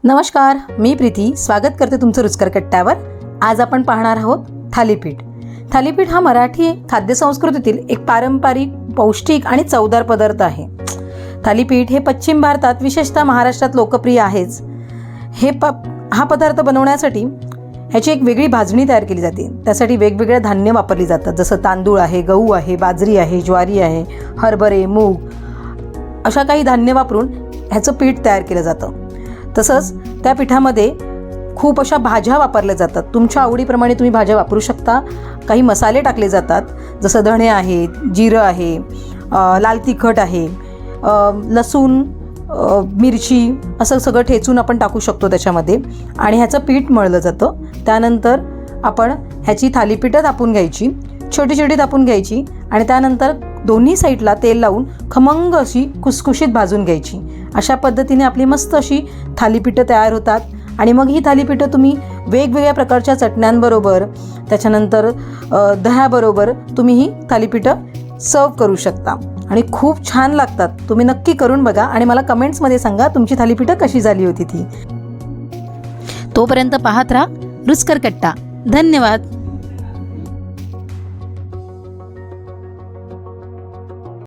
नमस्कार, मी प्रीती स्वागत करते तुमचं रुचकर कट्ट्यावर। आज आपण पाहणार आहोत थालीपीठ। थालीपीठ हा मराठी खाद्यसंस्कृतीतील एक पारंपरिक, पौष्टिक आणि चवदार पदार्थ आहे। थालीपीठ हे पश्चिम भारतात विशेषतः महाराष्ट्रात लोकप्रिय आहेच। हा पदार्थ बनवण्यासाठी ह्याची एक वेगळी भाजणी तयार केली जाते। त्यासाठी वेगवेगळे धान्य वापरली जातात, जसं तांदूळ आहे, गहू आहे, बाजरी आहे, ज्वारी आहे, हरभरे, मूग अशा काही धान्य वापरून ह्याचं पीठ तयार केलं जातं। तसंच त्या पिठामध्ये खूप अशा भाज्या वापरल्या जातात। तुमच्या आवडीप्रमाणे तुम्ही भाज्या वापरू शकता। काही मसाले टाकले जातात, जसं धणे आहेत, जिरं आहे, लाल तिखट आहे, लसूण, मिरची असं सगळं ठेचून आपण टाकू शकतो त्याच्यामध्ये आणि ह्याचं पीठ मळलं जातं। त्यानंतर आपण ह्याची थालीपीठं थापून घ्यायची, छोटी छोटी थापून घ्यायची आणि त्यानंतर दोन्ही साईडला तेल लावून खमंग अशी कुसकुशीत भाजून घ्यायची। अशा पद्धतीने आपली मस्त अशी थालीपीठं तयार होतात आणि मग ही थालीपीठं तुम्ही वेगवेगळ्या प्रकारच्या चटण्यांबरोबर, त्याच्यानंतर दह्याबरोबर तुम्ही ही थालीपीठं सर्व करू शकता आणि खूप छान लागतात। तुम्ही नक्की करून बघा आणि मला कमेंट्समध्ये सांगा तुमची थालीपीठं कशी झाली होती ती। तोपर्यंत पाहत राहा रुचकर कट्टा। धन्यवाद।